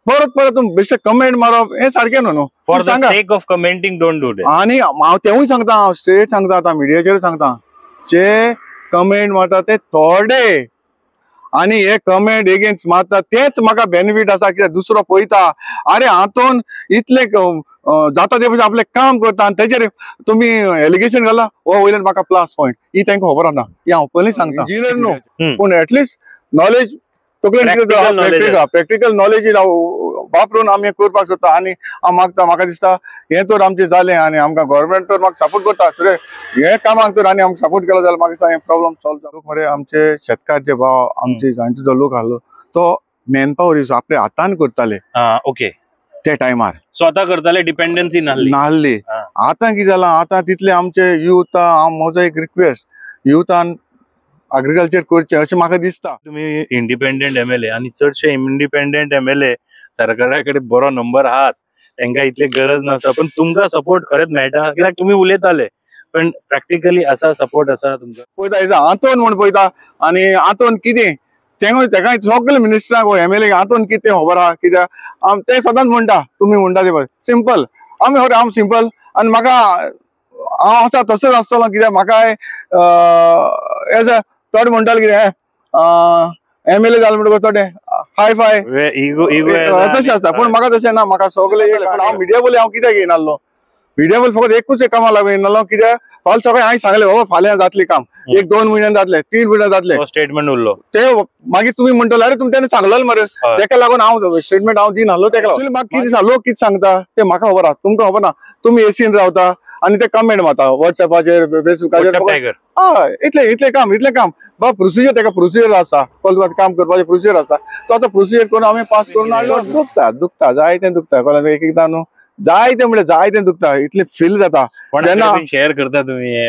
परत परत बेश्टे कमेंट मारप हे सारखे न्हू. For the sake of commenting don't do it. आणि हांव तेवूय सांगता, हांव स्ट्रेट सांगता, आता मिडियाचेर सांगता, जे कमेंट मारता ते थोडे आणि हे कमेंट एगेन्स्ट मारता तेच म्हाका बेनिफिट आसा. कित्याक दुसरो पळयता अरे हातून इतले जाता ते आपले काम करता आनी तेजेर तुम्ही एलिगेशन घाला हो वयल्यान म्हाका प्लस पॉयंट ही तांकां खबर आसना. ही हांव पयलीं सांगता. इंजिनियर न्हू पूण एटलिस्ट नॉलेज प्रॅक्टिकल नॉलेज वापरून आमी करपाक सोदता. आनी हांव मागता, म्हाका दिसता हे तर आमचें जालें आनी आमकां गव्हर्मेंट तर म्हाका सपोर्ट करता. हे कामाक तर आनी आमकां सपोर्ट केलो जाल्यार म्हाका दिसता हे प्रॉब्लेम सॉल्व जालो. मरे आमचे शेतकार जे भाव आमचे जाणटे जो लोक आहलो तो मॅनपॉवर यूज आपल्या हातान करताले. ओके. त्या टायमार स्वतः करताले, डिपेंडन्सी नाहली. आतां कितें जालां, आतां तितले आमचे युथ, म्हजो एक रिक्वेस्ट युथान अग्रिकल्चर करचें अशें म्हाका दिसता. तुम्ही इंडिपेंडेंट MLA आणि चडशे इंडिपेंडेंट MLA सरकारा कडेन बरो नंबर आहात, तांकां इतली गरज नसता, पण तुमकां सपोर्ट खरेंच मेळटा कित्याक तुम्ही उलयताले, पण प्रॅक्टिकली असा सपोर्ट असा तुमकां पळयता हेजा हातून म्हण पळयता आनी हातून कितें तेका सगळे मिनिस्टरांक MLA हातून कितें खबर आहा. कित्याक ते सदांच म्हणटा तुमी म्हणटा ते पळय सिंपल, आमी खरें हांव सिंपल आनी म्हाका हांव आसा तसोच आसतलो. कित्याक म्हाका एज अ थोडे म्हणटाले कितें MLA जालो म्हणटकच थोडे हाय फाय तशें आसता, पूण म्हाका तशें ना. म्हाका सगळे पूण हांव मिडिया बोली हांव कित्याक येयनासलो, मिडिया बोली फकत एकूच कामां लागून येयनासलो. कित्याक फाल्यां सगळें हांवें सांगलें बाबा फाल्यां जातलें काम, 1-2 म्हयन्यान जातलें, 3 म्हयन्यान जातलें स्टेटमेंट उरलो. ते मागीर तुमी म्हणटले अरे तुमी तेन्ना सांगलेलें मरे, तेका लागून हांव स्टेटमेंट हांव दिनासलो. तेका लागून म्हाका कितें लोक कितें सांगता ते म्हाका खबर आहा, तुमकां खबर ना. तुमी एसीन रावता आनी ते कमेंट मारता व्हॉट्सएपाचेर फेसबुकाचेर. इतलें काम बाबा प्रोसिजर, तेका प्रोसिजर आसा, काम करपाचें प्रोसिजर आसा. तो आतां प्रोसिजर करून हांवें पास करून हाडलो. दुखता जायतें दुखता, कळ्ळें. एक एकदां न्हू जायतें म्हणजे जायतें दुखता, इतलें फील जाता. जेन्ना शेअर करता तुम्ही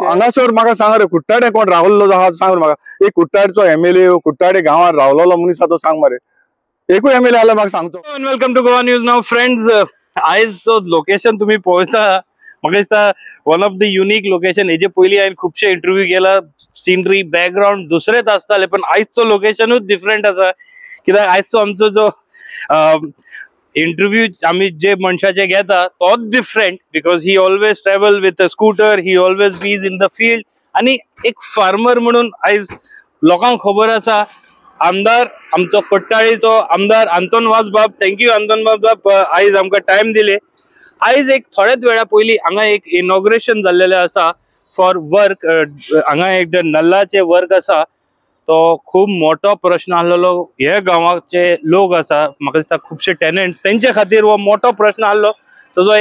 हांगासर म्हाका सांग रे, कुट्टाडे कोण रावल्लो आहा सांग रे म्हाका. एक कुट्टाडचो MLA कुट्टाडे गांवांत रावलोलो मनीस आहा तो सांग मरे. एकूय MLA आला म्हाका सांगतो. वेलकम टू गोवा न्यूज नाव फ्रेंड्स. आयजचो लोकेशन तुम्ही पळयता, म्हाका दिसता one of the unique location. हेजे पयलीं हांवें खुबशे इंटरव्यू केला, सिनरी बॅकग्राऊंड दुसरेच आसताले, पण आयजचो लोकेशनूच डिफरंट आसा. कित्याक आयजचो आमचो जो इंटरव्यू आम्ही जे मनशाचे घेता तोच different, because he always travel with a scooter, he always बीज इन द फील्ड. आणि एक फार्मर म्हणून आयज लोकांक खबर आसा. आमदार आमचो कोट्टाळीचो आमदार आंतोन वाजबाब, थँक्यू आंतोन वाजबाब आयज आमकां टायम दिले. आयज एक थोड्याच वेळा पयलीं हांगा एक इनॉग्रेशन जाल्लेलें आसा फॉर वर्क. हांगा एक नल्लाचे वर्क आसा, तो खूब मोठो प्रश्न आसलेलो. हे गांवाचे लोक आसा, म्हाका दिसता खुबशे टेनंट्स, तेंचे खातीर हो मोठो प्रश्न आसलो. ताजो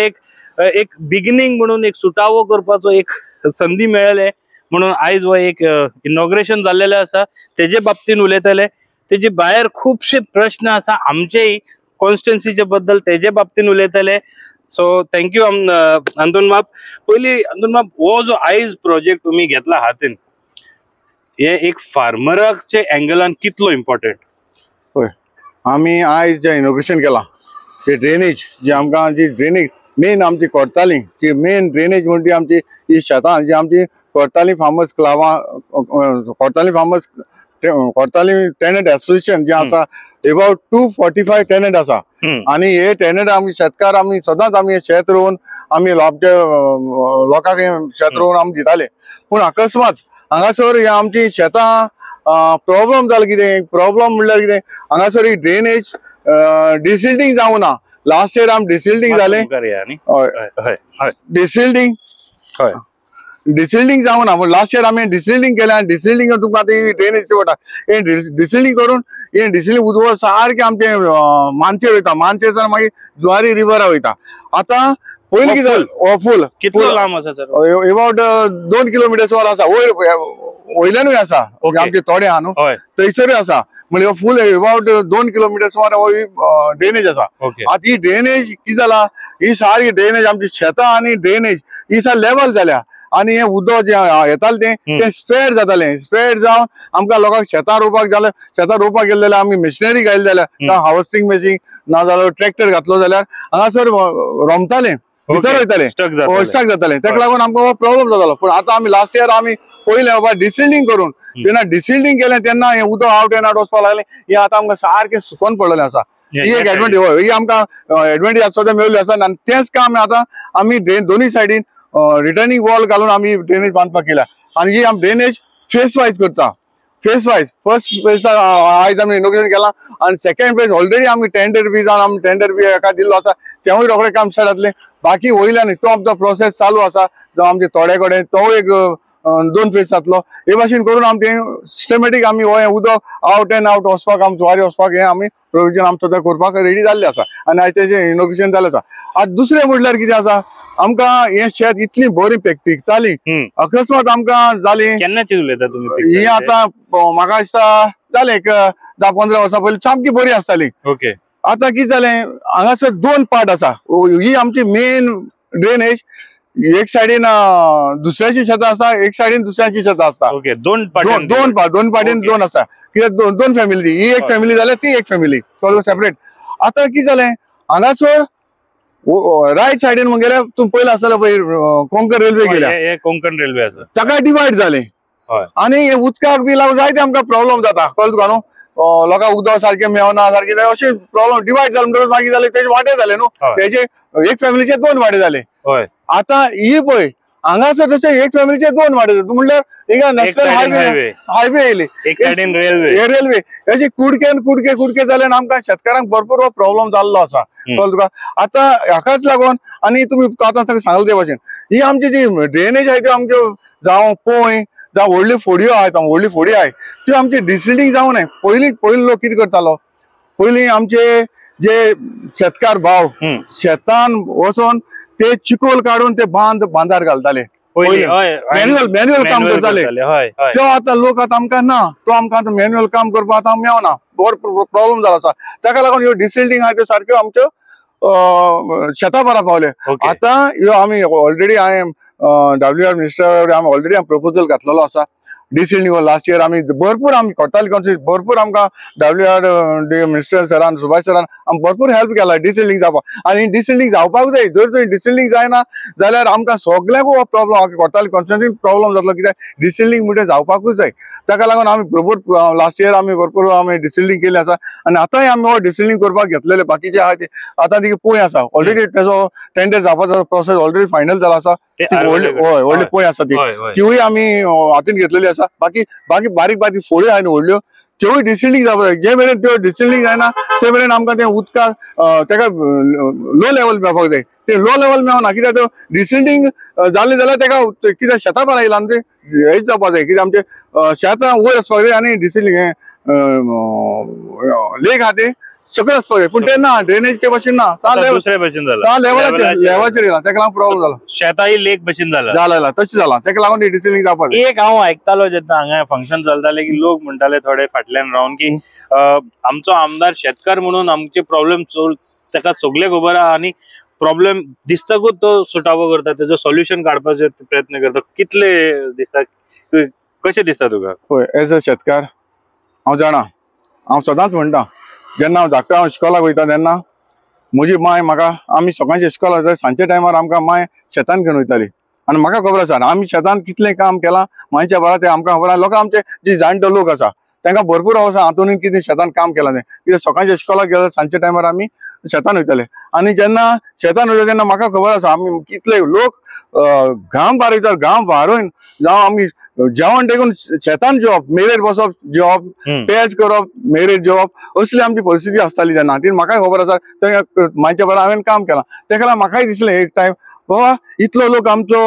एक बिगिनींग म्हणून एक सुटावो करपाचो एक संदी मेळ्ळेले म्हणून आयज हो एक इनॉग्रेशन जाल्लेलें आसा. तेजे बाबतीन उलयतले. तेजे भायर खुबशे प्रश्न आसा आमचेय कॉन्स्टिट्युएन्सीचे बद्दल, तेजे बाबतीन उलयतले. सो थँक्यू आंतोन बाब. पयलीं आंतोन बाब, हो जो आयज प्रोजेक्ट तुमी घेतला हातीन, हे एक फार्मराचे एंगलान कितलो इम्पॉर्टंट? पळय आमी आयज जे इनॉग्रेशन केला ते ड्रेनेज, जी आमकां जी ड्रेनेज मेन आमची कोर्ताली, जी मेन ड्रेनेज म्हणटी आमची ही शेतां, जी आमची Cortalim farmers क्लबां, Cortalim tenant association जे आसा, अबाउट 245 टेनंट आसा. आनी हे टेनंट आमी शेतकार आमी सदांच आमी शेत रोवन आमी आमच्या लोकांक शेत रोवन आमी दिताले. पूण अकस्मात हांगासर हे आमची शेतां प्रॉब्लेम जालें. कितें प्रॉब्लेम म्हणल्यार कितें, हांगासर ही ड्रेनेज डिसिल्टिंग जावं ना. लास्ट इयर आमी डिसिल्टिंग जालें, डिसिल्टिंग जावं ना. लास्ट इयर आमी डिसिल्टिंग केलें आनी डिसिल्टिंग तुमकां आतां ही ड्रेनेज पडटा. हे डिसिल्टिंग करून हे डिसिल्टिंग उदक सारकें आमचे मानशेर वयता, मानशेर मागीर जुवारी रिवरा वयता. आतां पयलीं कितें जालें, फूल कितलो लांब आसा सर? अबाउट 2 किलोमिटर्स वर आसा. वयल्यानूय आसा, आमचे थोडे आहा न्हू, थंयसरूय आसा. म्हणजे फूल अबाउट 2 किलोमिटर्स वर ड्रेनेज आसा. आतां ही ड्रेनेज कितें जाला, ही सारकी ड्रेनेज आमची शेतां आनी ड्रेनेज ही सारकी लेवल जाल्या. आनी हे उदक जे येतालें तें स्प्रेड जातालें. स्प्रेड जावन आमकां लोकांक शेतां रोवपाक जाल्यार, शेतां रोवपाक गेले जाल्यार आमी मशिनरी घायली जाल्यार, हार्वेस्टिंग मशीन ना जाल्यार ट्रॅक्टर घातलो जाल्यार हांगासर रोमतालें, भितर वयतालें, स्टक जातालें. ताका लागून आमकां हो प्रॉब्लेम जातालो. पूण आतां आमी लास्ट इयर आमी पयलें बाबा डिसिल्टिंग करून तेन्ना डिसिल्डिंग केलें तेन्ना हें उदक आवट एंड आवट वचपाक लागलें. हें आतां आमकां सारकें सुकोवन पडलेलें आसा. ही एक एडवांटेज, ही आमकां एडवांटेज सद्या मेळिल्ली आसा. आनी तेंच काम आतां आमी दोनूय सायडीन रिटर्निंग वॉल घालून आमी ड्रेनेज बांदपाक केल्या. आनी ही आमी ड्रेनेज फेस वायज करता. फेस वायज फर्स्ट फेज आयज आमी इनोग्रेशन केलां आनी सेकंड फेज ऑलरेडी आमी टेंडर बी जावन आमी टेंडर बी एका दिल्लो आसा. तेवूय रोखडें काम स्टार्ट जातलें. बाकी वयल्यान तो आमचो प्रोसेस चालू आसा. जावं आमचे थोडे कडेन तो एक 2 फेज जातलो. हे भाशेन करून आमी तें सिस्टमॅटीक आमी हो हें उदक आवट एंड आवट वचपाक आमचो वारें वचपाक हें आमी प्रोविजन आमचो तें करपाक रेडी जाल्लें आसा. आनी आयज तेजें इनोग्रेशन जाल्लें आसा. आतां दुसरें म्हटल्यार कितें आसा, आमकां हें शेत इतली बरी पिकताली, अकस्मात आमकां जाली केन्नाची उलयता तुमी? ही आतां म्हाका दिसता जालें एक 10-15 वर्सां पयलीं सामकी बरी आसताली. ओके. आतां कितें जालें, हांगासर 2 पार्ट आसा. ही आमची मेन ड्रेनेज एक सायडीन दुसऱ्याची शेतां आसा, एक सायडीन दुसऱ्याची शेतां आसता. ओके. दोन पार्टीन दोन आसा. कित्याक दोन फॅमिली, ही एक फॅमिली जाल्यार ती एक फॅमिली सेपरेट. आतां कितें जालें, हांगासर रायट सायडीन म्हगेल्या तूं पयलें आसतलें पळय कोंकण रेल्वे गेल्या, हे कोंकण रेल्वे आसा, ताका डिवायड जालें. आनी हे उदकाक बी लागून जायते आमकां प्रॉब्लेम जाता. कळ्ळें तुका न्हू, लोकांक उदक सारकें मेळना, सारकें अशें प्रॉब्लेम डिवायड जाले म्हणटकच मागीर जालें तेजे वाटे जाले न्हू. तेजे एक फॅमिलीचे 2 वाटे जाले. आतां ही पळय हांगासर तशें एक फॅमिलीचे 2 वाटे जाता म्हणल्यार हिंगा नॅशनल हायवे येयली, एक सायडीन रेल्वे हेजे कुडके जाले आनी आमकां शेतकारांक भरपूर हो प्रॉब्लेम जाल्लो आसा. कळ्ळें तुका. आतां हाकाच लागून आनी तुमी आतां सांगले ते भाशेन ही आमची जी ड्रेनेज आहाय त्यो आमच्यो जावं पोय जावं व्हडल्यो फोड्यो आहात, व्हडली फोडी आहाय त्यो आमची डिसिल्डिंग जावं न्हय. पयलीं लोक कितें करतालो, पयलीं आमचे जे शेतकार भाव शेतान वचोन ते चिकोल काडून ते बांदार घालताले, मॅन्युअल काम करताले. तो आतां लोक आतां आमकां ना, तो आमकां आतां मॅन्युअल काम करपाक आतां मेळना. प्रॉब्लेम जालो आसा. ताका लागून ह्यो डिसिल्डिंग आहाय त्यो सारक्यो आमच्यो शेतां बरा पावले. आतां ह्यो आमी ऑलरेडी हांवें WR मिनिस्टर आमी ऑलरेडी प्रपोजल घातलेलो आसा डिसिल्डिंग. लास्ट इयर आमी भरपूर आमी कोट्टाली कॉन्स्टिट्युएन्सी भरपूर आमकां WR मिनिस्टर सरान सुभाष सरान आमी भरपूर हेल्प केला डिसिल्डिंग जावपाक. आनी डिसिल्डिंग जावपाक जाय. जर तर डिसिल्डिंग जायना जाल्यार आमकां सगळ्यांक हो प्रॉब्लेम कोट्टाली कॉन्स्टिट्युएन्सीन प्रॉब्लेम जातलो. कित्याक डिसिल्डिंग म्हणटा जावपाकूच जाय. ताका लागून आमी भरपूर लास्ट इयर आमी भरपूर आमी डिसिल्डिंग केली आसा. आनी आतांय आमी हो डिसिल्डिंग करपाक घेतलेले. बाकीचे आहा ते आतां ती पोय आसा ऑलरेडी तेजो टेंडर जावपाचो प्रोसेस ऑलरेडी फायनल जाला आसा. व्हडली पोय आसा तिवूय आमी हातीन घेतलेली आसा. बाकी बारीक फोड्यो आहाय न्हू व्हडल्यो त्योय डिसिल्डिंग जावपाक जाय. जे मेरेन त्यो डिसिल्डिंग जायना ते मेरेन आमकां तें उदकाक तेका लो लेवल मेळपाक जाय. ते लो लेवल मेळना कित्याक तो डिसिल्डिंग जालें जाल्यार तेका कित्याक शेतां बरें येयला आमचे हेच जावपाक जाय. कित्याक आमचे शेतां वयर वचपाक जाय आनी डिसिल्डिंग हें लेक आहा ते सकयल वचपाक जाय. पूण ते ना, ड्रेनेज ते भाशेन ना, दुसरे भशेन जाला, लेवलाचेर येयला. तेका लागून प्रॉब्लेम जाला. शेताय लेक भशेन जाला तशें जाला. तेका लागून डिसिल्डिंग जावपाक जाय. एक हांव आयकतालो जेन्ना हांगा फंक्शन चलताले की लोक म्हणटाले थोडे फाटल्यान रावन की आमचो आमदार शेतकार म्हणून आमचे प्रॉब्लेम ताका सगळे खबर आहा आनी प्रॉब्लेम दिसतकूच तो सुटावो करता, तेजो सोल्युशन काडपाचो प्रयत्न करता. कितले दिसता, कशें दिसता तुका? पळय एज अ शेतकार हांव जाणा, हांव सदांच म्हणटा जेन्ना हांव धाकटो इस्कॉलाक वयता तेन्ना म्हजी माय म्हाका आमी सकाळचे इस्कॉलाक वयता सांजच्या टायमार आमकां माय शेतान घेवन वयताली. आनी म्हाका खबर आसा आमी शेतान कितलें काम केलां मायच्या बरा तें आमकां खबर आहा. लोकां आमचे जे जाणटे लोक आसा तांकां भरपूर आसा हातून कितें शेतान काम केलां तें. कित्याक सकाळच्या इस्कॉलाक गेल्यार सांजच्या टायमार आमी शेतान वयताले. आनी जेन्ना शेतान वयता तेन्ना म्हाका खबर आसा आमी कितले लोक घाम बारयता. घाम बारोवन जावं आमी जेवण देखून शेतान जेवप, मेरेर बसप जेवप, पेज करप मेरेर जेवप, असली आमची परिस्थिती आसताली तेन्ना. ती म्हाकाय खबर आसा. थंय मायच्या बरा हांवें काम केलां. तेका लागून म्हाकाय दिसलें एक टायम बाबा इतलो लोक आमचो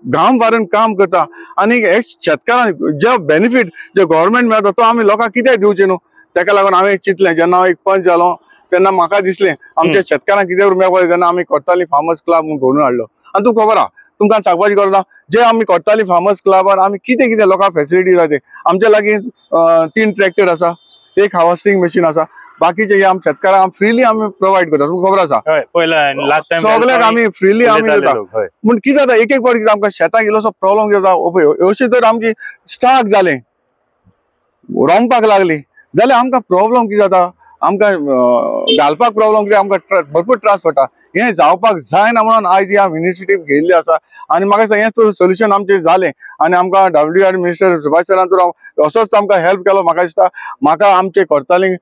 घाम बारून काम करता आनी एक शेतकारांक जे बेनिफीट जे गव्हर्मेंट मेळटा तो आमी लोकांक कित्याक दिवचे न्हू. तेका लागून हांवें चिंतलें जेन्ना हांव एक पंच जालो तेन्ना म्हाका दिसलें आमच्या शेतकारांक कितें मेळपाक तेन्ना आमी कोट्टाली फार्मर्स क्लब म्हूण घडोवन हाडलो. आनी तुका खबर आहा तुमकां सांगपाची गरज ना जे आमी कोट्टाली फार्मर्स क्लबार आमी कितें कितें लोकांक फेसिलिटी जाय ते आमचे लागीं 3 ट्रॅक्टर आसा, 1 हार्वेस्टिंग मशीन आसा. बाकीचे जे आमी शेतकारांक फ्रीली आमी प्रोवायड करता. तुमकां खबर आसा सगळ्याक आमी फ्रीली आमी दिता. पूण कितें जाता एक फावटी आमकां शेताक इल्लोसो प्रॉब्लेम जाता. अशें जर आमची स्टाक जालें रोंवपाक लागली जाल्यार आमकां प्रॉब्लेम कितें जाता, आमकां घालपाक प्रॉब्लेम कितें आमकां भरपूर त्रास पडटा. हें जावपाक जायना म्हणून आयज ही हांव इनिशिएटीव घेयल्ली आसा आणि म्हाका दिसता हें सोल्युशन आमचें जालें आणि आमकां WR मिनिस्टर सुभाष सरान तर असोच आमकां हेल्प केलो. म्हाका दिसता म्हाका आमचे कोर्तालीं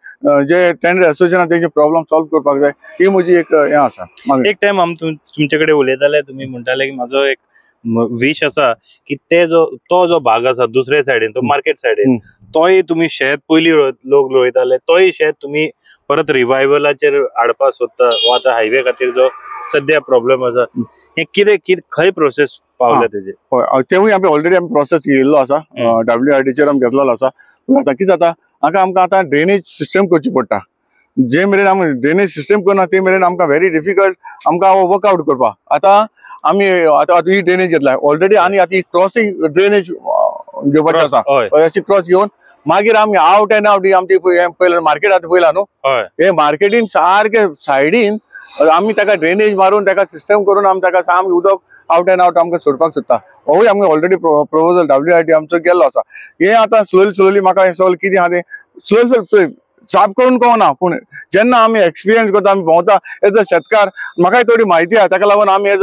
जे टेंडर एसोसिएशन तेंचे प्रॉब्लेम सॉल्व करपाक जाय ही म्हजी एक हें आसा. एक टाइम तुमचे कडेन उलयताले तुमी म्हणटाले की म्हाजो एक विश आसा की तो जो भाग आसा दुसरे सायडीन तो मार्केट सायडीन तोय तुमी शेत पयलीं लोक रोयताले तोय शेत तुमी परत रिवायवलाचेर हाडपाक सोदता वा आतां हायवे खातीर जो सद्या प्रॉब्लेम आसा हे कितें खंय प्रोसेस पावल्या तेजे? हय तेवूय ऑलरेडी आमी प्रोसेस घेयल्लो आसा. WRDचेर आमी घेतलेलो आसा. पूण आतां कितें जाता आमकां आतां ड्रेनेज सिस्टम करची पडटा. जे मेरेन आमी ड्रेनेज सिस्टम करना ते मेरेन आमकां व्हेरी डिफिकल्ट आमकां वर्कआउट करपाक. आतां आमी ही ड्रेनेज घेतला ऑलरेडी आनी आतां ही क्रॉसींग ड्रेनेज घेवपाची आसा. अशी क्रॉस घेवन मागीर आमी आवट एंड आवट आमची पयलें मार्केट आतां पयला न्हू हे मार्केटीन सारके सायडीन आमी ताका ड्रेनेज मारून ताका सिस्टम करून आमी ताका सामकें उदक आवट एंड आवट आमकां सोडपाक सोदता. होय आमकां ऑलरेडी प्रपोजल WRD आमचो गेल्लो आसा. हे आतां स्लोली म्हाका हे सगळें कितें आहा तें स्लोली साफ करून कळना पूण जेन्ना आमी एक्सपिरियन्स करता आमी भोंवता एज अ शेतकार म्हाकाय थोडी म्हायती आहा ताका लागून आमी एज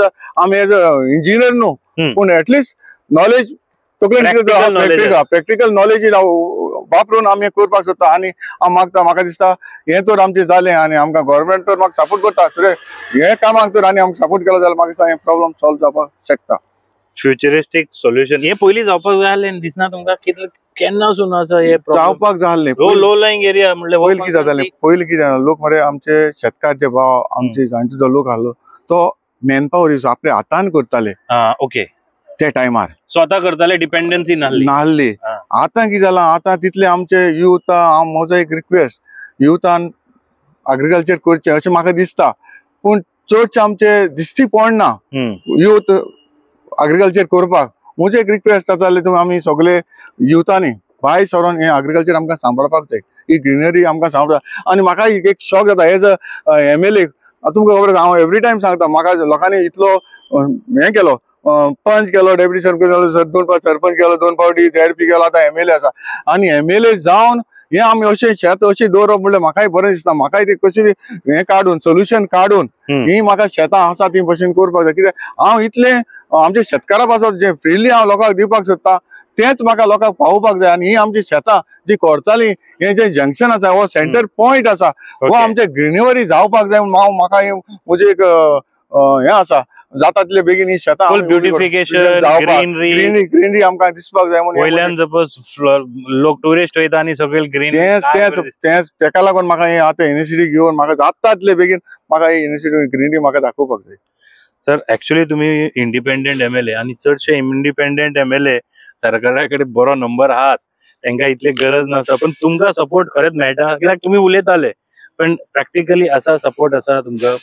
अ इंजिनियर न्हू पूण एटलिस्ट नॉलेज प्रॅक्टिकल नॉलेज वापरून आमी करपाक सोदता आणि म्हाका दिसता हें तर आमचें जालें आनी आमकां गव्हर्मेंट तर म्हाका सपोर्ट करता हे कामाक तर आनी आमकां सपोर्ट केलो जाल्यार म्हाका दिसता हें प्रॉब्लेम सॉल्व जावपाक शकता. फ्युचरिस्टीक सोल्युशन हे पयलीं जावपाक जाय आसलें दिसना तुमकां केन्नासून आसा हे जावपाक जाय आसलें. लो लायंग एरिया म्हणल्यार पयलीं कितें जातालें पयलीं कितें जालें लोक मरे आमचे शेतकार जे भाव आमचे जाणटे जो लोक आसलो तो मॅनपावर यूज आपल्या हातान करताले. ओके त्या टायमार स्वता करताले डिपेंडन्सी नासली. आतां कितें जालां आतां तितले आमचे यूथ म्हजो एक रिक्वेस्ट युथान एग्रीकल्चर करचें अशें म्हाका दिसता पूण चडशे आमचे दिश्टी पडना यूथ एग्रीकल्चर करपाक. म्हजें एक रिक्वेस्ट जातालें तुमी आमी सगळे युथांनी भायर सरोन हें एग्रीकल्चर आमकां सांबाळपाक जाय ही ग्रिनरी आमकां सांबाळपाक. आनी म्हाका एक शॉक जाता एज अ MLA तुमकां खबर आसा हांव एवरी टायम सांगता म्हाका लोकांनी इतलो हें केलो पंच केलो डेप्युटी सरपंच केलो 2 फावटी ZP केलो आतां MLA आसा आनी MLA जावन हे आमी अशें शेत अशें दवरप म्हणल्यार म्हाकाय बरें दिसता. म्हाकाय ते कशें हें काडून सोल्युशन काडून ही म्हाका शेतां आसा ती भशेन करपाक जाय. कित्याक हांव इतलें आमच्या शेतकारा पासत जे फ्रिली हांव लोकांक दिवपाक सोदता तेच म्हाका लोकांक पावोवपाक जाय. आनी ही आमची शेतां जी कोरताली हे जे जंक्शन आसा हो सेंटर पॉयंट आसा हो आमचे ग्रिनरी जावपाक जाय म्हणून म्हाका म्हजें एक हें आसा जाता तितले बेगीन ही शेतां ब्युटिफिकेशन ग्रीनरी आमकां दिसपाक जाय म्हणून वयल्यान सपोज लोक टुरिस्ट वयता आनी सगळे ग्रीन तेच तेका लागून म्हाका हे आतां इनिशिएटीव घेवन म्हाका जाता तितले बेगीन म्हाका ही इनिशिएटीव ग्रीनरी म्हाका दाखोवपाक जाय. सर एक्चुअली तुम्ही इंडिपेंडेंट MLA आणि चडशे इंडिपेंडेंट MLA सरकारा कडेन बरो नंबर आहात तांकां इतली गरज नसता पण तुमकां सपोर्ट खरेंच मेळटा कित्याक तुमी उलयताले पण प्रॅक्टिकली असा सपोर्ट आसा तुमकां?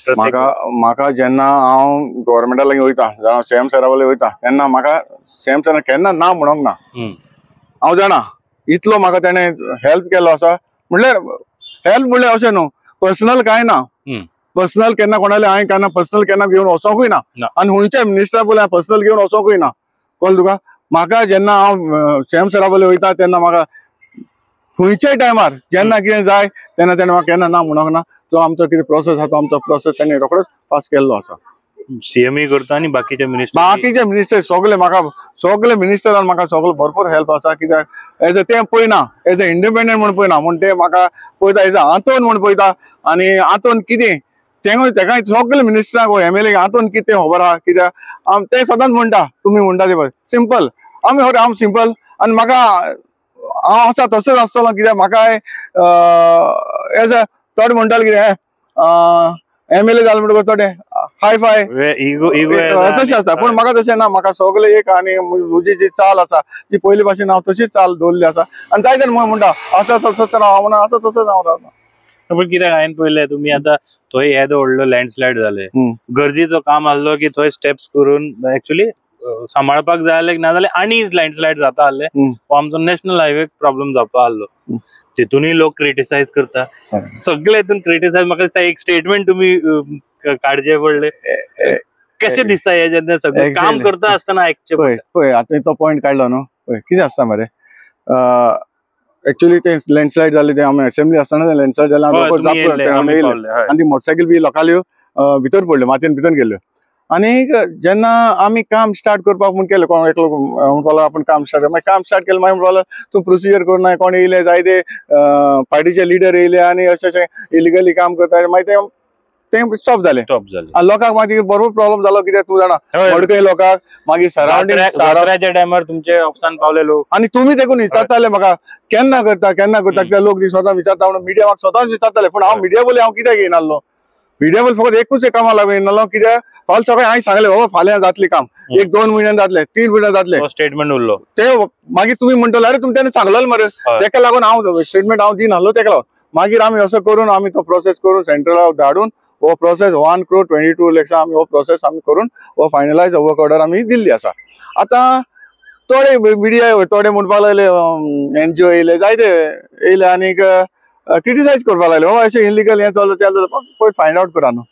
म्हाका जेन्ना हांव गव्हर्मेंटा लागीं वयता जावं CM सरा वयले वयता तेन्ना म्हाका CM सरान केन्ना ना म्हणोंक ना. हांव जाणा इतलो म्हाका तेणें हेल्प केलो आसा म्हणल्यार हेल्प म्हणल्यार अशें न्हू पर्सनल कांय ना. पर्सनल केन्ना कोणाले हांवें केन्ना पर्सनल केन्ना घेवन वचोंकूय ना आनी खंयच्या मिनिस्टरा बोले पर्सनल घेवन वचोंकूय ना. कळ्ळें तुका म्हाका जेन्ना हांव CM सरा बोले वयता तेन्ना म्हाका खंयच्याय टायमार जेन्ना कितें जाय तेन्ना तेणें म्हाका केन्ना ना म्हणोंक ना. जो आमचो कितें प्रोसेस आसा तो आमचो प्रोसेस तेणें रोखडोच पास केल्लो आसा. CM करता आनी बाकीचे मिनिस्टर सगळे मिनिस्टरान म्हाका सगळो भरपूर हेल्प आसा. कित्याक एज अ तें पळयना एज अ इंडिपेंडंट म्हण पळयना म्हण ते म्हाका पळयता एज अ आंतोन म्हण पळयता आनी आंतोन कितें तेकाय सगळे मिनिस्टरांक MLA आंतोन कितें खबर आहा कित्याक ते सदांच म्हणटा तुमी म्हणटा ते सिंपल हांव सिंपल आनी म्हाका हांव आसा तसोच आसतलो कित्याक म्हाकाय एज अ थोडे म्हणटाले कितें MLA जालें म्हणटकच थोडे हाय फाय तशें आसता पूण म्हाका तशें ना. म्हाका सगळे एक आनी म्हजी जी चाल आसा ती पयली भाशेन हांव तशीच चाल दवरली आसा आनी जाय जाल्यार म्हणटा आसा तसोच राव म्हणून आसा तसोच हांव रावता. पण कित्याक हांवें पळयलें तुमी आतां थंय येदो व्हडलो लँडस्लायड जाले गरजेचो काम आसलो की थंय स्टेप्स करून एक्चुअली सांबाळपाक जाय आसलें नाजाल्यार आनी लँडस्लायड जाता आसले हो आमचो नॅशनल हायवे प्रॉब्लेम जावपा आसलो तितूनय लोक क्रिटिसायज करता सगळे हितून क्रिटिसायज. म्हाका दिसता एक स्टेटमेंट तुमी काडचे पडले कशें दिसता हे जेन्ना सगळें काम करता आसतना आयकचें पळय आतां तो पॉयंट काडलो न्हू पळय कितें आसता मरे एक्चुअली ते लँडस्लायड जाले ते आमी असेंब्ली आसतना लँडस्लायड जालें आनी ती मोटरसायकल बी लोकाल्यो भितर पडल्यो मातयेन भितर गेल्यो आणि जेन्ना आमी काम स्टार्ट करपाक म्हण केलें कोण एकलो म्हणपाक आपण काम स्टार्ट मागीर काम स्टार्ट केलें मागीर म्हणपाक तूं प्रोसिजर करना कोण येयले जायते पार्टीचे लिडर येयले आनी अशें इलिगली काम करता मागीर ते स्टॉप जालें आनी लोकांक मागीर बरोबर प्रॉब्लेम जालो कित्याक तूं जाणा मडकय लोकांक मागीर सरावंडींग टायमार तुमचे ऑफिसान पावले लोक आनी तुमी देखून विचारताले म्हाका केन्ना करता कित्याक लोक स्वता विचारता म्हणून मिडिया म्हाका स्वताच विचारताले पूण हांव मिडिया बोली हांव कित्याक येयनासलो मिडिया बोली फकत एकूच कामा लागून येयनासलो कित्याक फाल्यां सकाळीं हांवें सांगलें बाबा फाल्यां जातलें काम 1-2 म्हयन्यान जातलें 3 म्हयन्यान जातलें स्टेटमेंट उरलो ते मागीर तुमी म्हणटले अरे तुमी तेन्ना सांगलेलें मरे तेका लागून हांव स्टेटमेंट हांव दिनासलो तेका लागून मागीर आमी असो करून आमी तो प्रोसेस करून सेंट्रला धाडून हो प्रोसेस 1 crore 22 lakhs आमी हो प्रोसेस आमी करून हो फायनलायज वर्क ऑर्डर आमी दिल्ली आसा आतां थोडे मिडिया थोडे म्हणपाक लागले NGO येयले जायते येयले आनीक क्रिटिसायज करपाक लागले हो अशें इलिगल हें चलता तें चलता पळय फायंड आवट करा न्हू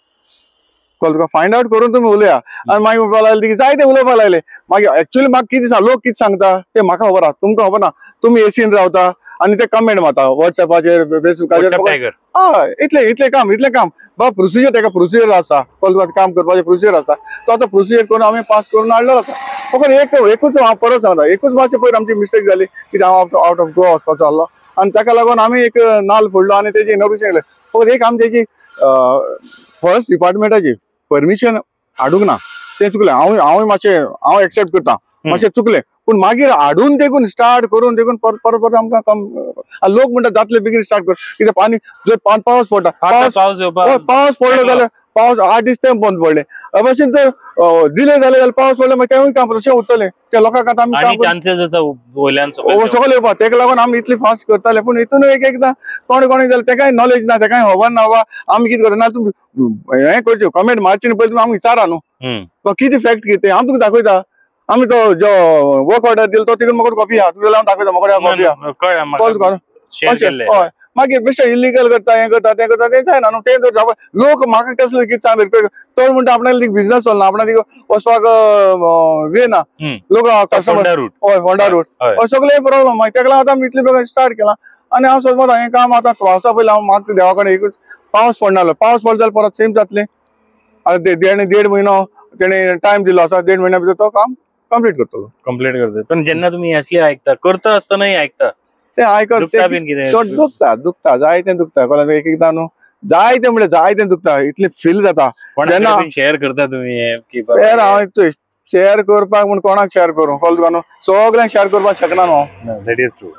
कळ्ळें तुका फायंड आवट करून तुमी उलया आनी मागीर म्हणपाक लागले की जायते उलोवपाक लागले मागीर एक्चुअली म्हाका कितें सांग लोक कितें सांगता ते म्हाका खबर आहा तुमकां खबर ना तुमी एसीन रावता आनी ते कमेंट मारता व्हॉट्सएपाचेर फेसबुकाचेर हय इतलें काम बाबा प्रोसिजर तेका प्रोसिजर आसा काम करपाचें प्रोसिजर आसा तो आतां प्रोसिजर करून आमी पास करून हाडलेलो आसा फकत एकूच हांव परत सांगता एकूच मातशें पयर आमची मिस्टेक जाली कित्याक हांव आउट ऑफ गोवा वचपाचो आहलो आनी ताका लागून आमी एक नाल फोडलो आनी तेजी इनॉग्रेशन केलें फकत एक आमी तेजी फॉरेस्ट डिपार्टमेंटाची परमिशन हाडूंक ना तें चुकलें हांव मातशें हांव एक्सेप्ट करता मातशें चुकलें पूण मागीर हाडून देखून स्टार्ट करून देखून परत आमकां लोक म्हणटा जातले बेगीन स्टार्ट कर कित्याक पाणी जर पावस पडटा पावस पडलो जाल्यार पावस 8 दीस ते बंद पडले भशेन जर डिले जाले जाल्यार पावस पडले मागीर तेवूय काम तशें उरतलें त्या लोकांक आतां आमी चान्सेस आसा वयल्यान सकयल येवपाक तेका लागून आमी इतली फास्ट करताले पूण हितून एकदां कोणे जाल्यार तेकाय नॉलेज ना तेकाय खबर ना बाबा आमी कितें करता ना तुमी हें करच्यो कमेंट मारची न्ही पयलीं तुमी आमकां विचारा न्हू कितें फॅक्ट कितें हांव तुका दाखयता आमी तो जो वर्क ऑर्डर दिलो तो तितून म्हाका कॉपी आहा तुका लावन दाखयता म्हाका कॉपी आहा हय मागीर बेश्टे इलिगल करता हें करता तें करता तें जायना न्हू तें जर लोक म्हाका कसले कितें सांग तो म्हणटा आपणाक बिजनस चलना आपणाक वचपाक वे ना लोक कस्टमर हय होंडा रूट हय सगळे प्रॉब्लम मागीर तेका लागून आतां आमी इतले बेगीन स्टार्ट केलां आनी हांव समज हें काम आतां पावसा पयलीं हांव मागता देवा कडेन एकूच पावस पडनासलो पावस पडलो जाल्यार परत सेम जातलें आतां तेणें 1.5 म्हयनो तेणें टायम दिलो आसा 1.5 म्हयन्या भितर तो काम कंप्लीट करतलो पण जेन्ना तुमी असली आयकता करता आसतनाय आयकता ते आयकत दुखता जायतें दुखता कळ्ळें एकदां न्हू जायतें म्हणल्यार जायतें दुखता इतलें फील जाता जेन्ना शेअर करता तुमी शेअर हांव शेअर करपाक म्हण कोणाक शेअर करूं कळ्ळें तुका न्हू सगळ्यांक शेअर करपाक शकना न्हू दॅट इज ट्रू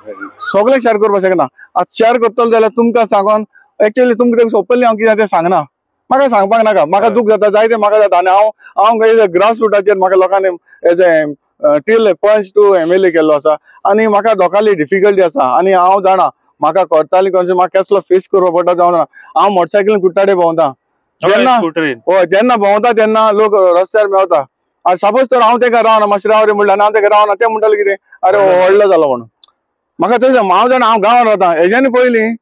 सगळ्यांक शेअर करपाक शकना आतां शेअर करतलो जाल्यार तुमकां सांगोन एक्चुअली तुमकां ओपनली हांव कितें तें सांगना म्हाका सांगपाक नाका म्हाका दूख जाता जायतें म्हाका जाता आनी हांव ग्रास रुटाचेर म्हाका लोकांनी एज ए टील पंच टू MLA केल्लो आसा आनी म्हाका लोकांली डिफिकल्टी आसा आनी हांव जाणा म्हाका करताली कशें म्हाका कसलो फेस करपा पडटा जावं ना हांव मोटरसायकलीन कुट्टाडे भोंवता जेन्ना भोंवता तेन्ना लोक रस्त्यार मेवता आनी सपोज तर हांव तेका रावना मातशें राव रे म्हणलें आनी हांव तेका रावना ते म्हणटाले कितें अरे व्हडलो जालो म्हणून म्हाका थंय हांव जाणा हांव गांवांत रावता हेज्यानी पयलीं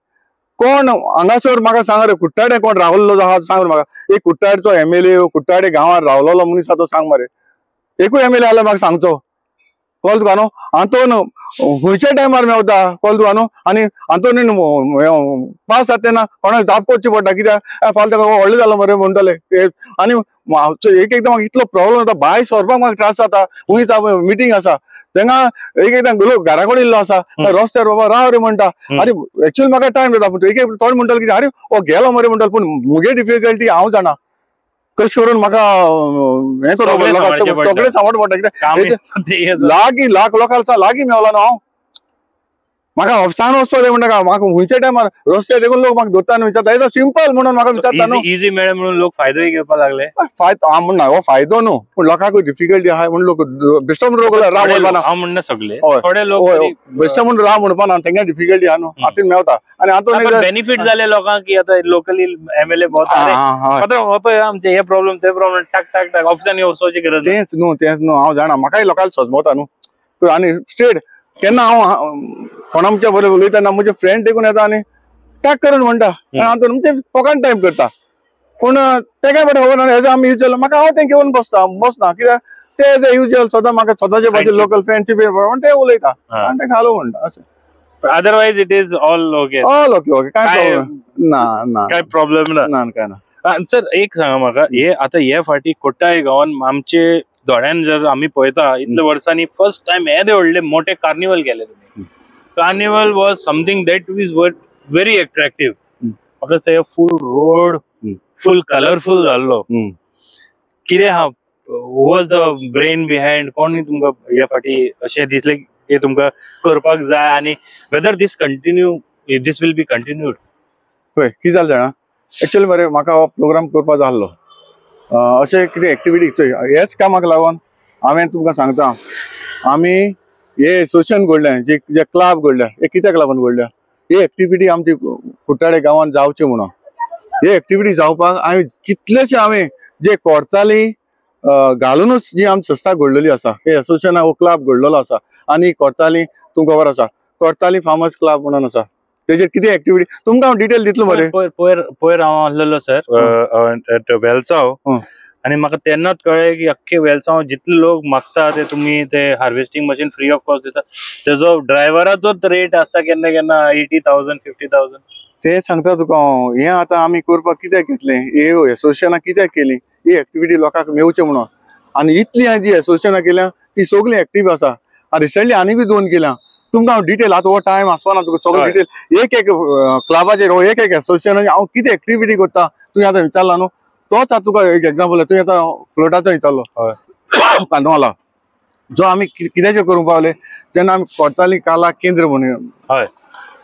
कोण हांगासर म्हाका सांग रे कुट्टाडे कोण रावल्लो आहा सांग म्हाका एक कुट्टाडचो MLA कुट्टाडे गांवांत रावलोलो मनीस आहा तो सांग मरे एकूय MLA आसल्यार म्हाका सांगचो कळ्ळें तुका न्हू हातून खंयच्या टायमार मेवता कळ्ळें तुका न्हू आनी हातून पास जाता तेन्ना कोणाक जाप करची पडटा कित्याक फाल्यां तेका व्हडलो जालो मरे म्हणटले आनी एकदां म्हाका इतलो प्रॉब्लम जाता भायर सरपाक म्हाका त्रास जाता खंय मिटींग आसा तेन्ना एकदां लोक घरा कडेन येयल्लो आसा रस्त्यार बाबा राव रे म्हणटा आरे एक्चुअली म्हाका टायम जाता पूण थोडे म्हणटाले कितें अरे हो गेलो मरे म्हणटाले पूण मुगे डिफिकल्टी हांव जाणा कशें करून म्हाका हें करप सगळें सांगोड पडटा कित्याक लागीं लोकांक लागीं मेवला न्हू हांव म्हाका ऑफिसान वचपाक म्हणटा म्हाका खंयच्या टायमार रस्त्यार देखून लोक म्हाका धरता आनी विचारता हेजो सिंपल म्हणून म्हाका विचारता न्हू इजी मेळ्ळें म्हणून लोक फायदोय घेवपाक लागले फायदो हांव म्हणना हो फायदो न्हू पूण लोकांकूय डिफिकल्टी आहा म्हणून लोक बेश्टो म्हणून राव म्हणपाना हांव म्हणना सगळे थोडे लोक बेश्टो म्हणून राव म्हणपाना तेंगे डिफिकल्टी आहा न्हू हातून मेवता आनी हातून बेनिफीट जाले लोकांक की आतां लोकली MLA भोंवता आमचे हे प्रॉब्लेम ते प्रॉब्लेम टाक टाक टाक ऑफिसान वचपाची गरज तेंच न्हू हांव जाणा म्हाकाय लोकांक सजमवता न्हू आनी स्ट्रेट केन्ना हांव कोणा आमच्या बरोबर उलयता तेन्ना म्हजे फ्रेंड देखून येता आनी टाक करून म्हणटा आनी हांव म्हणजे फकाण टायप करता पूण तेकाय बरें खबर ना हेजो आमी यूज म्हाका हांव तें घेवन बसना कित्याक ते एज ए युजल सदां म्हाका स्वताचे भाशेन लोकल फ्रेंडशिप ते उलयता आनी तेका हालो म्हणटा अशें otherwise it is all okay. All okay okay काय काय- प्रॉब्लेम ना ना काय प्रॉब्लेम ना. ना काय ना. सर एक सांगा म्हाका, हे आता हे फाटी कोट्टाळे गावान आमचे दोळ्यान जर आम्ही पळयता इतल्या वर्सांनी फर्स्ट टाइम येदे व्हडले मोठे कार्निवल केले तुम्ही. Carnival was something that is very attractive. म्हाका ते फूल रोड फुल कलरफुल जाल्लो. कितें हा वॉज द ब्रेन बिहाइंड, कोणी तुमकां ह्या फाटी अशें दिसलें की तुमकां करपाक जाय, आणि whether this will be continued. पळय कितें जालें जाणा, एक्चुअली मरे म्हाका हो प्रोग्राम करपा जाय आसलो. अशें कितें एक्टिविटी हेच कामाक लागून हांवें तुमकां सांगता, आमी हे एसोसिएशन घडलें, जे क्लब घडले, हे कित्याक लागून घडले, ही एक्टिविटी आमची कुट्टाळे गांवांत जावची म्हणून. हे एक्टिविटी जावपाक कितलेशे हांवें जे कोर्ताली घालूनच जी आमची संस्था घडलेली आसा, हे एसोसिएशन हो क्लब घडलेलो आसा. आनी कोर्ताली तुमकां खबर आसा, कोर्ताली फार्मर्स क्लब म्हणून आसा, तेजेर कितें एक्टिविटी तुमकां हांव डिटेल दितलो मरे. पयर हांव आसलेलो सर वेलसांव, आणि म्हाका तेन्नाच कळ्ळें की अख्खे वेलसांव जितले लोक मागता ते तुमी ते harvesting machine free of cost दिता, तेजो ड्रायव्हराचोच रेट आसता केन्ना केन्ना 80,000 50,000. ते सांगता तुका हांव. हे आतां आमी करपाक कित्याक घेतलें, हे एसोसिएशनां कित्याक केली, ही एक्टिविटी लोकांक मेवचे म्हणून. आनी इतली हांवें जी एसोसिएशनां केल्या ती सगळी एक्टिव्ह आसा. रिसेंटली आनीकूय 2 केल्या. तुमकां हांव डिटेल आतां हो टायम आसना तुका सगळो हय. डिटेल एक क्लबाचेर हो एक एसोसिएशनाचेर हांव कितें एक्टिविटी करता तुवें आतां विचारला न्हू, तोच आतां तुका एक एक्झाम्पल तुवें आतां फ्लोटाचो विचारलो कार्नवाला, जो आमी कित्याचेर करूंक पावले, जेन्ना आमी कोर्ताली कला केंद्र म्हणून हय,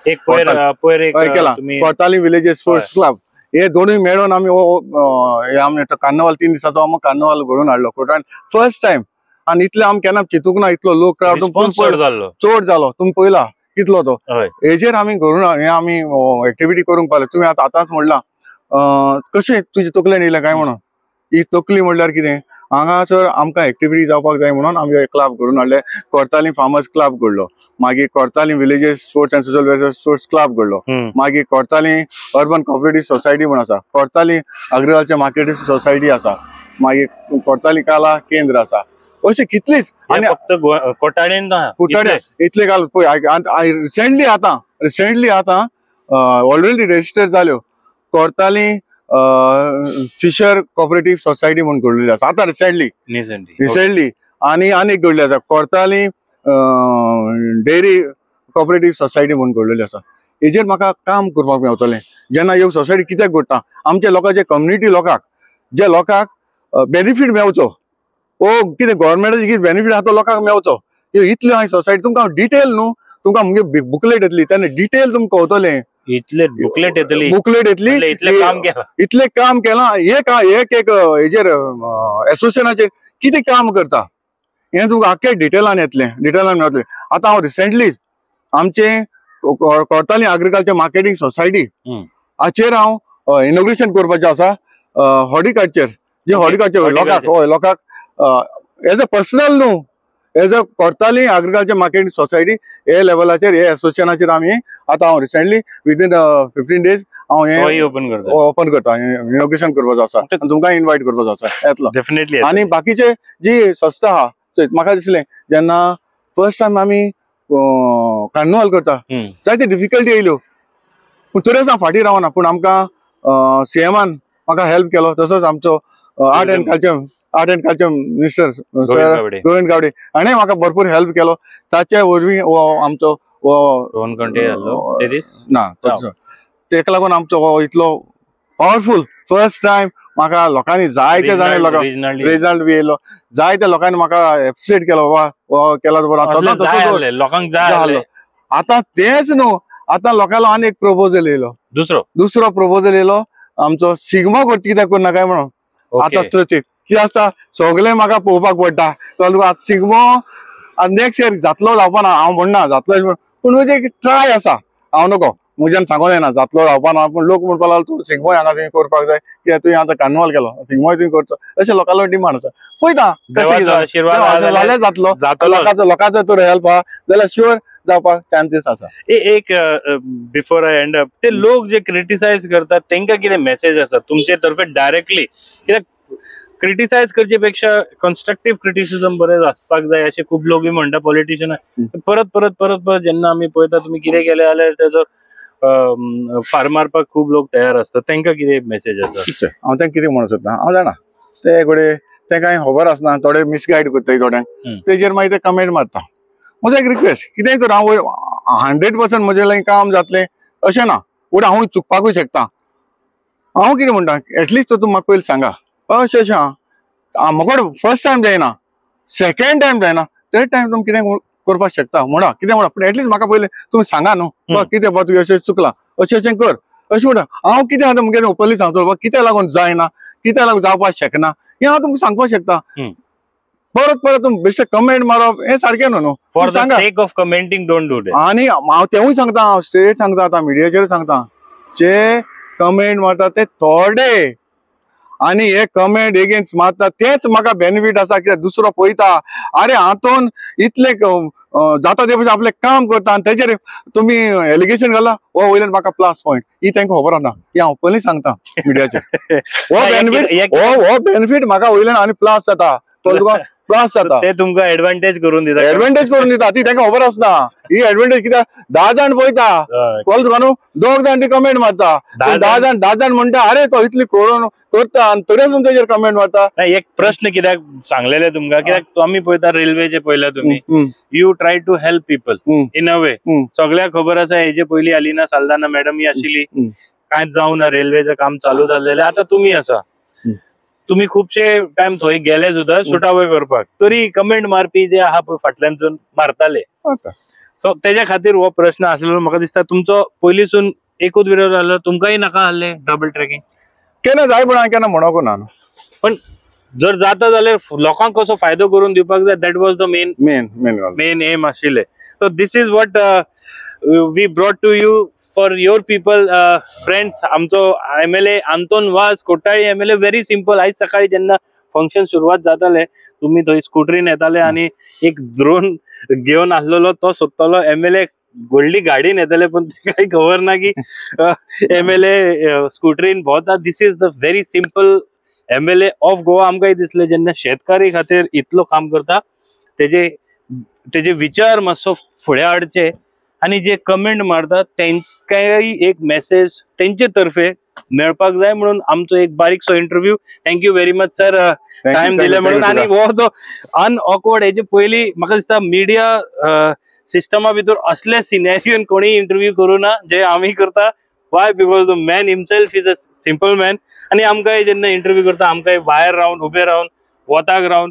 एक पयर एक केला तुम्ही कोर्ताली विलेजेस स्पोर्ट्स क्लब, हे दोनूय मेळून आमी हे आमी कार्नवाल 3 दिसाचो आमी कार्नवाल घडोवन हाडलो कोर्टान फर्स्ट टाइम. आनी इतले आमी केन्ना चिंतूंक ना इतलो लोक क्रावड रिस्पॉन्स चड जाल्लो. चड जालो. तुम्ही पळयला कितलो तो. हय. हेजेर आमी घडोवन हे आमी एक्टिविटी करूंक पावले. तुवें आतांच म्हणला कशें तुजी तकलेन येयलें काय म्हणून. ही तकली म्हणल्यार कितें, हांगासर आमकां एक्टिविटी जावपाक जाय म्हणून आमी हे क्लब घडोवन हाडले. कोर्ताली फार्मर्स क्लब घडलो, मागीर Kortali villages sports and social welfare sports club घडलो, मागीर कोर्ताली अर्बन कोऑपरेटिव्ह सोसायटी म्हणून आसा, कोर्ताली अग्रिकल्चर मार्केटिंग सोसायटी आसा, मागीर कोर्ताली कला केंद्र आसा, अशें कितलीच. आणि फक्त कोटाडेन ना, कुट्टाडे इतले घाल पळय. रिसेंटली आतां ऑलरेडी रेजिस्टर जाल्यो कोर्ताली फिशर कोऑपरेटिव्ह सोसायटी म्हणून घडलेली आसा आतां रिसेंटली. आनी एक घडली आसा कोर्ताली डेअरी कोऑपरेटिव्ह सोसायटी म्हणून घडलेली आसा. हेजेर म्हाका काम करपाक मेवतलें. जेन्ना ह्यो सोसायटी कित्याक घडटा, आमच्या लोकांचे कम्युनिटी लोकांक जे लोकांक बेनिफीट मेवचो, ओ कितें गव्हर्मेंटाचे कितें बेनिफीट आहा तो लोकांक मेवचो, ह्यो इतल्यो हांवें सोसायटी तुमकां डिटेल न्हू, तुमकां मुगे बुकलेट येतली तेन्ना डिटेल तुमकां कळटलें. इतले बुकलेट येतली, इतले काम केलां. एक हेजेर एसोसिएशनाचेर कितें काम करता हें तुमकां आख्खे डिटेलान डिटेलान मेवतलें. आतां हांव रिसेंटलीच आमचे कोर्ताली एग्रीकल्चर मार्केटिंग सोसायटी हाचेर हांव इनॉग्रेशन करपाचें आसा. हॉर्टिकल्चर जे हॉर्टिकल्चर लोकांक एज अ पर्सनल न्हू, as a Kortali agriculture marketing society हे लेवलाचेर हे एसोसिएशनाचेर आमी आतां हांव रिसेंटली विदिन 15 days हांव हे ओपन करता, इनॉग्रेशन करपाचो आसा आनी तुमकां इन्वायट करपाचो आसा येतलो डेफिनेटली. आनी बाकीचे जी संस्था आहा म्हाका दिसलें जेन्ना फर्स्ट टायम आमी कार्निवाल करता जायते डिफिकल्टी येयल्यो, पूण तरी हांव फाटीं रावना. पूण आमकां सीएमान म्हाका हेल्प केलो, तसोच आमचो art and culture minister Govind Gawade हाणें म्हाका भरपूर हेल्प केलो. ताचे वरवीं हो आमचो ना तेका लागून आमचो हो इतलो पॉवरफुल फर्स्ट टायम म्हाका लोकांनी जायते जाणे लोकांक रिजल्ट बी येयलो, जायत्या लोकांनी म्हाका एप्रिशिएट केलो, वा केला लोकांक जाय. आतां तेच न्हू, आतां लोकांना आनी एक प्रपोजल येयलो, दुसरो प्रपोजल येयलो आमचो सिग्मा करता कित्याक करना काय म्हणून. आतां कितें आसता सगळें म्हाका पळोवपाक पडटा, तुका सिग्मो नेक्स्ट इयर जातलो जावपा ना हांव म्हणना जातलो, पूण म्हजे एक ट्राय आसा. हांव नको म्हज्यान सांगूं जायना जातलो जावपा ना, पूण लोक म्हणपाक लागलो तूं सिग्मोय हांगा तुवें करपाक जाय, कित्याक तुवें आतां कार्निवाल केलो सिग्मोय तुवें करचो, अशें लोकांलो डिमांड आसा. पळयता जाल्यार जातलो, लोकांचो तर हेल्प आहा जाल्यार शुअर जावपाक चान्सीस आसा. एक बिफोर आय एंड अप, ते लोक जे क्रिटिसाइज करतात तांकां कितें मेसेज आसा तुमचे तर्फे डायरेक्टली, कित्याक क्रिटिसाइज करचे पेक्षा कन्स्ट्रक्टिव्ह क्रिटिसिझम बरेच आसपाक जाय असे खूप लोक म्हणटा पॉलिटिशियन परत परत परत परत जेन्ना आमी पळयता तुमी कितें केलें जाल्यार तेजो फार मारपाक खूप लोक तयार असतात तांकां कितें मेसेज आसा हांव तांकां कितें म्हणूं सोदता हांव जाणा ते घोडे तांकां खबर आसना थोडे मिसगायड करताय थोड्यांक तेजेर मागीर ते कमेंट मारता म्हजो एक रिक्वेस्ट कितेंय तर हांव 100% म्हजे लायक काम जातलें अशें ना फुडें हांव चुकपाकूय शकता हांव कितें म्हणटा एटलिस्ट तो तुमी म्हाका पयलीं सांगा अशें अशें आहा म्हाका फर्स्ट टायम जायना सेकंड टायम जायना थर्ड टायम तुमी कितें करपाक शकता म्हणा कितें म्हणा पूण एटलिस्ट म्हाका पयलीं तुमी सांगा न्हू कितें बा तुवें अशें चुकलां अशें अशें कर अशें म्हणटा हांव कितें आतां मुगे पयलीं सांगतलो कित्याक लागून जायना कित्याक लागून जावपाक शकना हें हांव तुमकां सांगपाक शकता परत परत तुमी बेश्टे कमेंट मारप हें सारकें न्हू for the sake of commenting don't do that आनी हांव तेवूय सांगता हांव स्ट्रेट सांगता आतां मिडियाचेर सांगता जे कमेंट मारता ते थोडे आनी हे कमेंट एगेन्स्ट मारता तेच म्हाका बेनिफीट आसा कित्याक दुसरो पळयता अरे हातून इतले जाता ते भशेन आपलें काम करता आनी तेजेर तुमी एलिगेशन घाला हो वयल्यान म्हाका प्लस पॉयंट ही तांकां खबर आसना ही हांव पयलीं सांगता मिडियाचेर हो बेनिफीट म्हाका वयल्यान आनी प्लस जाता तो तुका प्लस जाता ते तुमकां एडवांटेज करून दिता ती तांकां खबर आसना ही एडवांटेज कित्याक 10 जाण पळयता कळ्ळें तुका न्हू 2 जाण ती कमेंट मारता 10 जाण म्हणटा अरे तो इतली करून करता आनी तरी तेजेर कमेंट मारता एक प्रश्न कित्याक सांगलेले तुमकां कित्याक आमी पळयता रेल्वेचे पळयला तुमी you try to help people in a way सगळ्यांक खबर आसा हेजे पयलीं अलिना साल्दाना मॅडम ही आशिल्ली कांयच जावना रेल्वेचें काम चालू जाल्लेलें आतां तुमी आसा तुम्ही खूपशे टाइम थंय गेले सुद्धा सुटावय करपाक तरी कमेंट मारपी जे आहा पळय फाटल्यानसून मारताले सो तेज्या खातीर हो प्रश्न आसलो म्हाका दिसता तुमचो पयलींसून एकूच विरोध जालो तुमकांय नाका आहले डबल ट्रॅकिंग केन्ना जाय पण हांवें केन्ना म्हणोंक ना पण जर जाता जाल्यार लोकांक कसो फायदो करून दिवपाक जाय that was the main aim आशिल्ले so this is what we brought to you for your people friends आमचो MLA आंतोन वाज कोट्टाळी MLA व्हेरी सिंपल आयज सकाळी जेन्ना फंक्शन सुरवात जाताले तुम्ही थंय स्कूटरीन येताले आनी एक ड्रोन घेवन आसलेलो तो सोदतालो MLA व्हडली गाडीन येताले पण ते काही खबर ना की MLA स्कूटरीन भोंवता this is the very simple MLA of Goa आमकांय दिसले जेन्ना शेतकारी खातीर इतलो काम करता तेजे विचार मातसो फुडें हाडचे आणि जे कमेंट मारतात त्यांच्याय एक मेसेज त्यांचे तर्फे मेळपाक जाय म्हणून आमचो एक बारीकसो interview thank you very much sir time दिले म्हणून आणि हो जो अनऑकवर्ड हेजे पयलीं म्हाका दिसता मिडिया सिस्टमा भितर असले सिनेरियोन कोणी इंटरव्यू करू ना जे आम्ही करता why because the man himself is a simple man आणि आमकांय जेन्ना इंटरव्यू करता आमकांय भायर रावन उबे रावन वताक रावन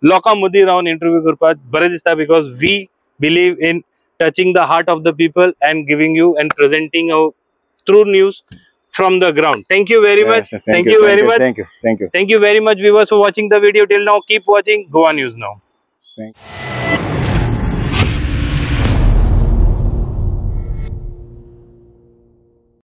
लोकां मदीं रावन इंटरव्यू करपाक बरें दिसता because we believe in touching the heart of the people and giving you and presenting our true news from the ground. Thank you very much. Thank you very much. Thank you very much viewers for watching the video till now. Keep watching Goa News Now. Thank you.